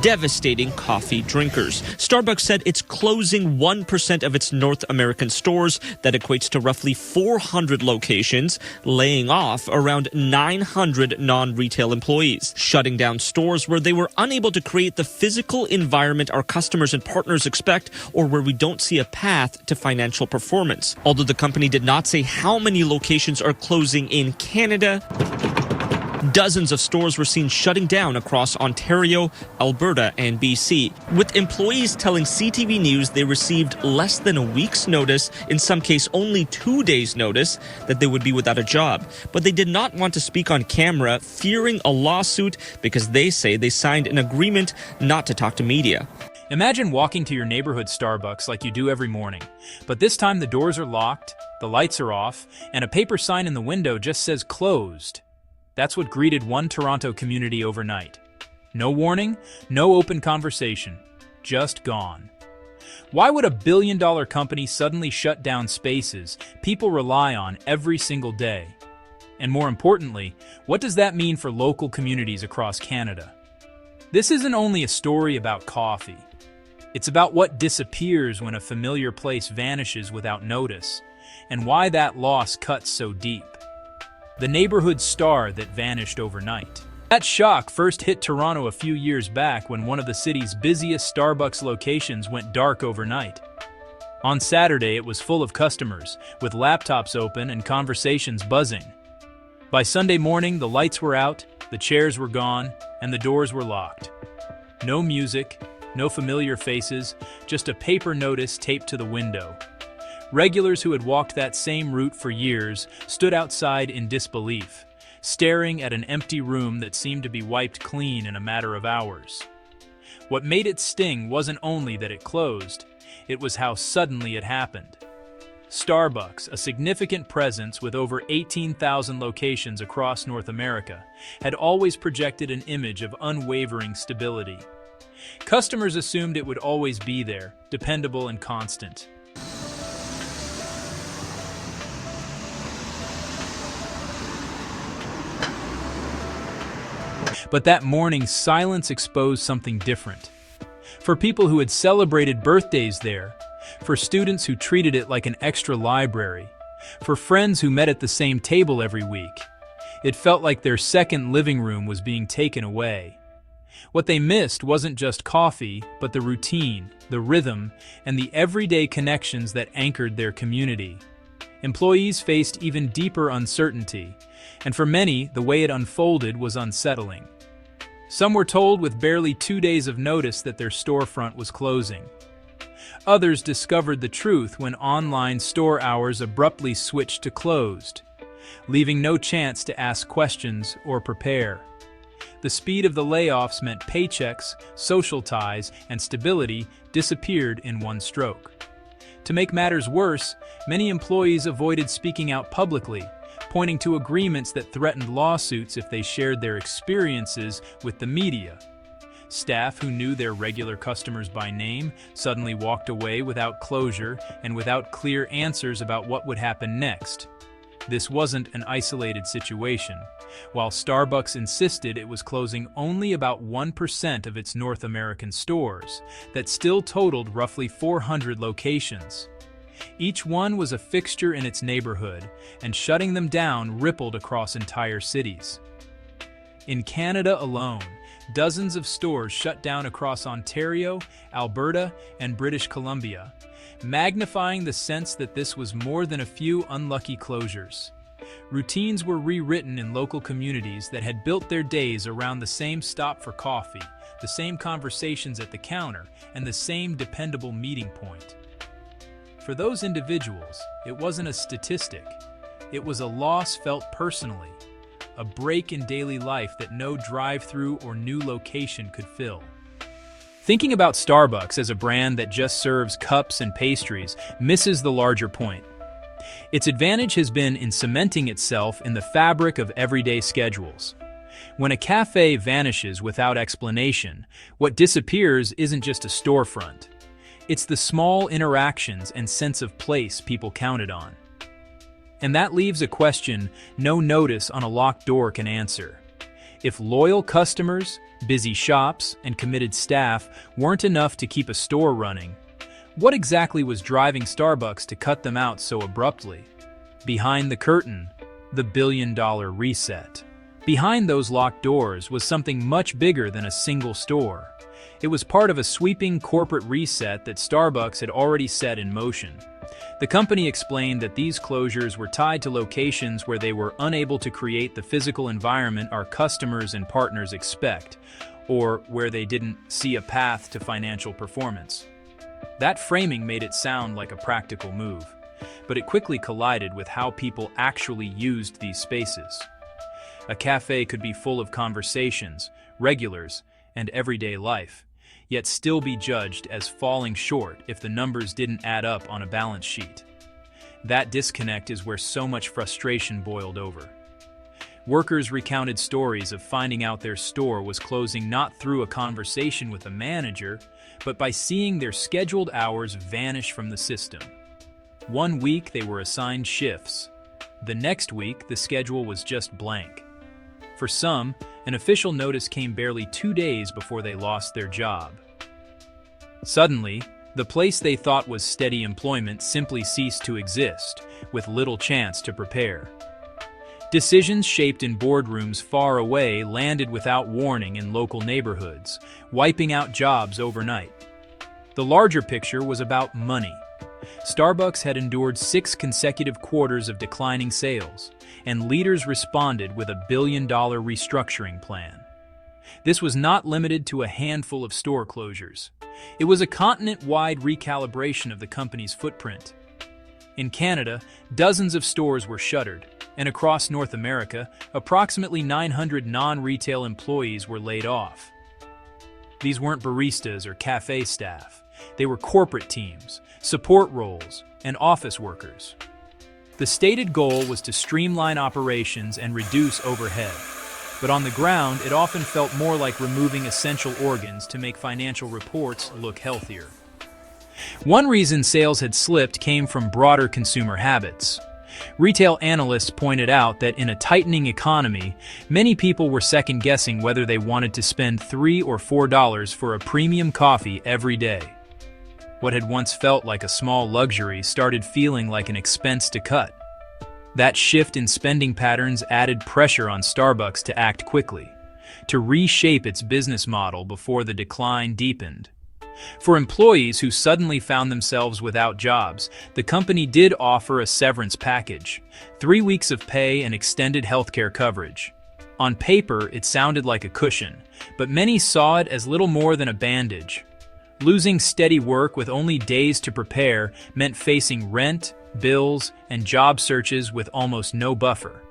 devastating coffee drinkers. Starbucks said it's closing 1% of its North American stores. That equates to roughly 400 locations, laying off around 900 non-retail employees, shutting down stores where they were unable to create the physical environment our customers and partners expect, or where we don't see a path to financial performance. Although the company did not say how many locations are closing in Canada, dozens of stores were seen shutting down across Ontario, Alberta, and BC, with employees telling CTV News they received less than a week's notice, in some case only 2 days' notice, that they would be without a job. But they did not want to speak on camera, fearing a lawsuit because they say they signed an agreement not to talk to media. Imagine walking to your neighborhood Starbucks like you do every morning, but this time the doors are locked, the lights are off, and a paper sign in the window just says closed. That's what greeted one Toronto community overnight. No warning, no open conversation, just gone. Why would a billion-dollar company suddenly shut down spaces people rely on every single day? And more importantly, what does that mean for local communities across Canada? This isn't only a story about coffee. It's about what disappears when a familiar place vanishes without notice, and why that loss cuts so deep. The neighborhood star that vanished overnight. That shock first hit Toronto a few years back when one of the city's busiest Starbucks locations went dark overnight. On Saturday, it was full of customers, with laptops open and conversations buzzing. By Sunday morning, the lights were out, the chairs were gone, and the doors were locked. No music, no familiar faces, just a paper notice taped to the window. Regulars who had walked that same route for years stood outside in disbelief, staring at an empty room that seemed to be wiped clean in a matter of hours. What made it sting wasn't only that it closed, it was how suddenly it happened. Starbucks, a significant presence with over 18,000 locations across North America, had always projected an image of unwavering stability. Customers assumed it would always be there, dependable and constant. But that morning, silence exposed something different. For people who had celebrated birthdays there, for students who treated it like an extra library, for friends who met at the same table every week, it felt like their second living room was being taken away. What they missed wasn't just coffee, but the routine, the rhythm, and the everyday connections that anchored their community. Employees faced even deeper uncertainty, and for many, the way it unfolded was unsettling. Some were told with barely 2 days of notice that their storefront was closing. Others discovered the truth when online store hours abruptly switched to closed, leaving no chance to ask questions or prepare. The speed of the layoffs meant paychecks, social ties, and stability disappeared in one stroke. To make matters worse, many employees avoided speaking out publicly, pointing to agreements that threatened lawsuits if they shared their experiences with the media. Staff who knew their regular customers by name suddenly walked away without closure and without clear answers about what would happen next. This wasn't an isolated situation. While Starbucks insisted it was closing only about 1% of its North American stores, that still totaled roughly 400 locations. Each one was a fixture in its neighborhood, and shutting them down rippled across entire cities. In Canada alone, dozens of stores shut down across Ontario, Alberta, and British Columbia, magnifying the sense that this was more than a few unlucky closures. Routines were rewritten in local communities that had built their days around the same stop for coffee, the same conversations at the counter, and the same dependable meeting point. For those individuals, it wasn't a statistic. It was a loss felt personally, a break in daily life that no drive-through or new location could fill. Thinking about Starbucks as a brand that just serves cups and pastries misses the larger point. Its advantage has been in cementing itself in the fabric of everyday schedules. When a cafe vanishes without explanation, what disappears isn't just a storefront. It's the small interactions and sense of place people counted on. And that leaves a question no notice on a locked door can answer. If loyal customers, busy shops, and committed staff weren't enough to keep a store running, what exactly was driving Starbucks to cut them out so abruptly? Behind the curtain, the billion-dollar reset. Behind those locked doors was something much bigger than a single store. It was part of a sweeping corporate reset that Starbucks had already set in motion. The company explained that these closures were tied to locations where they were unable to create the physical environment our customers and partners expect, or where they didn't see a path to financial performance. That framing made it sound like a practical move, but it quickly collided with how people actually used these spaces. A cafe could be full of conversations, regulars, and everyday life, yet still be judged as falling short if the numbers didn't add up on a balance sheet. That disconnect is where so much frustration boiled over. Workers recounted stories of finding out their store was closing not through a conversation with a manager, but by seeing their scheduled hours vanish from the system. One week they were assigned shifts. The next week the schedule was just blank. For some, an official notice came barely 2 days before they lost their job. Suddenly, the place they thought was steady employment simply ceased to exist, with little chance to prepare. Decisions shaped in boardrooms far away landed without warning in local neighborhoods, wiping out jobs overnight. The larger picture was about money. Starbucks had endured 6 consecutive quarters of declining sales, and leaders responded with a billion-dollar restructuring plan. This was not limited to a handful of store closures. It was a continent-wide recalibration of the company's footprint. In Canada, dozens of stores were shuttered, and across North America, approximately 900 non-retail employees were laid off. These weren't baristas or cafe staff. They were corporate teams, support roles, and office workers. The stated goal was to streamline operations and reduce overhead. But on the ground, it often felt more like removing essential organs to make financial reports look healthier. One reason sales had slipped came from broader consumer habits. Retail analysts pointed out that in a tightening economy, many people were second-guessing whether they wanted to spend $3 or $4 for a premium coffee every day. What had once felt like a small luxury started feeling like an expense to cut. That shift in spending patterns added pressure on Starbucks to act quickly, to reshape its business model before the decline deepened. For employees who suddenly found themselves without jobs, the company did offer a severance package, 3 weeks of pay and extended healthcare coverage. On paper, it sounded like a cushion, but many saw it as little more than a bandage. Losing steady work with only days to prepare meant facing rent, bills, and job searches with almost no buffer.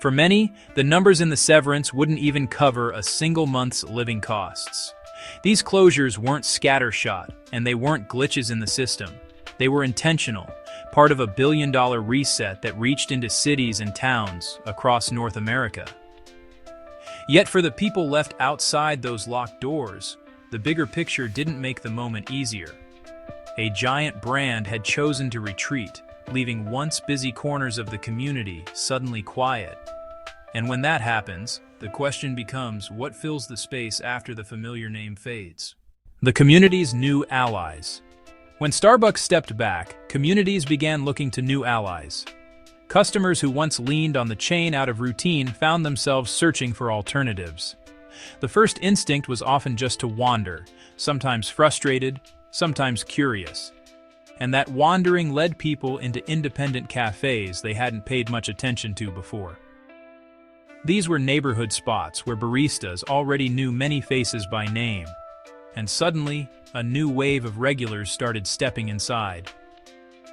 For many, the numbers in the severance wouldn't even cover a single month's living costs. These closures weren't scattershot, and they weren't glitches in the system. They were intentional, part of a billion-dollar reset that reached into cities and towns across North America. Yet for the people left outside those locked doors, the bigger picture didn't make the moment easier. A giant brand had chosen to retreat, leaving once busy corners of the community suddenly quiet. And when that happens, the question becomes, what fills the space after the familiar name fades? The community's new allies. When Starbucks stepped back, communities began looking to new allies. Customers who once leaned on the chain out of routine found themselves searching for alternatives. The first instinct was often just to wander, sometimes frustrated, sometimes curious. And that wandering led people into independent cafes they hadn't paid much attention to before. These were neighborhood spots where baristas already knew many faces by name. And suddenly, a new wave of regulars started stepping inside.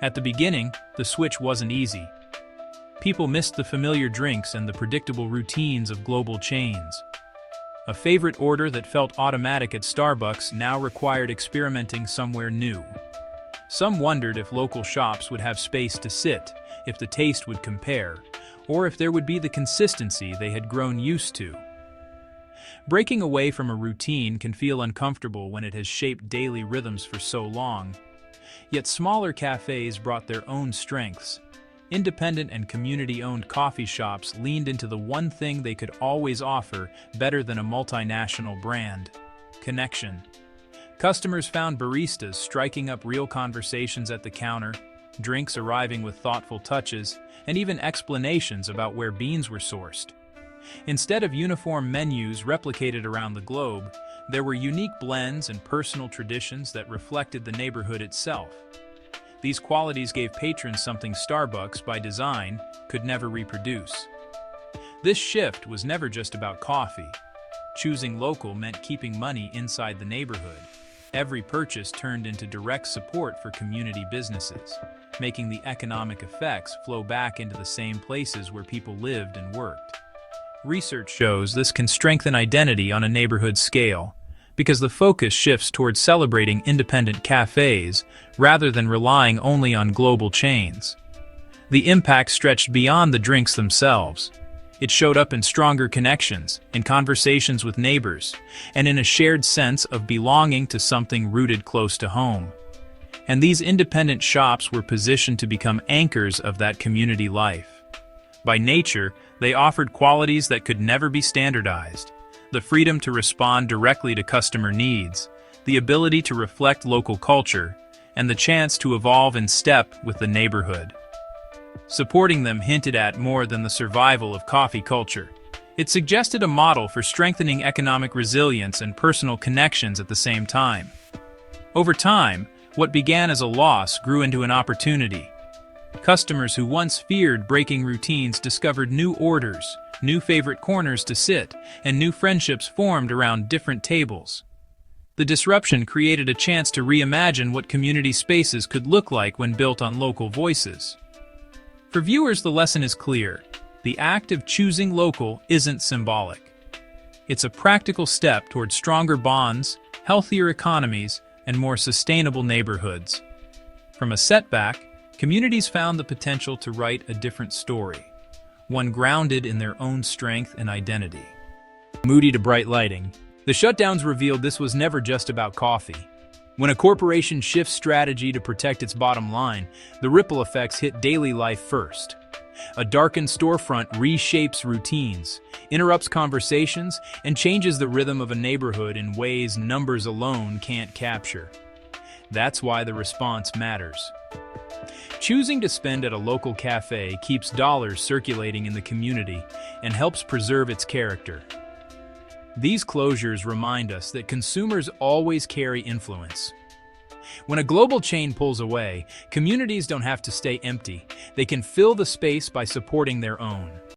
At the beginning, the switch wasn't easy. People missed the familiar drinks and the predictable routines of global chains. A favorite order that felt automatic at Starbucks now required experimenting somewhere new. Some wondered if local shops would have space to sit, if the taste would compare, or if there would be the consistency they had grown used to. Breaking away from a routine can feel uncomfortable when it has shaped daily rhythms for so long. Yet smaller cafes brought their own strengths. independent and community-owned coffee shops leaned into the one thing they could always offer better than a multinational brand: connection. Customers found baristas striking up real conversations at the counter, drinks arriving with thoughtful touches, and even explanations about where beans were sourced. Instead of uniform menus replicated around the globe, there were unique blends and personal traditions that reflected the neighborhood itself. These qualities gave patrons something Starbucks, by design, could never reproduce. This shift was never just about coffee. Choosing local meant keeping money inside the neighborhood. Every purchase turned into direct support for community businesses, making the economic effects flow back into the same places where people lived and worked. Research shows this can strengthen identity on a neighborhood scale, because the focus shifts towards celebrating independent cafes rather than relying only on global chains. The impact stretched beyond the drinks themselves. It showed up in stronger connections, in conversations with neighbors, and in a shared sense of belonging to something rooted close to home. And these independent shops were positioned to become anchors of that community life. By nature, they offered qualities that could never be standardized: the freedom to respond directly to customer needs, the ability to reflect local culture, and the chance to evolve in step with the neighborhood. Supporting them hinted at more than the survival of coffee culture. It suggested a model for strengthening economic resilience and personal connections at the same time. Over time, what began as a loss grew into an opportunity. Customers who once feared breaking routines discovered new orders, new favorite corners to sit, and new friendships formed around different tables. The disruption created a chance to reimagine what community spaces could look like when built on local voices. For viewers, the lesson is clear. The act of choosing local isn't symbolic. It's a practical step toward stronger bonds, healthier economies, and more sustainable neighborhoods. From a setback, communities found the potential to write a different story, one grounded in their own strength and identity. Moody to bright lighting, the shutdowns revealed this was never just about coffee. When a corporation shifts strategy to protect its bottom line, the ripple effects hit daily life first. A darkened storefront reshapes routines, interrupts conversations, and changes the rhythm of a neighborhood in ways numbers alone can't capture. That's why the response matters. Choosing to spend at a local cafe keeps dollars circulating in the community and helps preserve its character. These closures remind us that consumers always carry influence. When a global chain pulls away, communities don't have to stay empty. They can fill the space by supporting their own.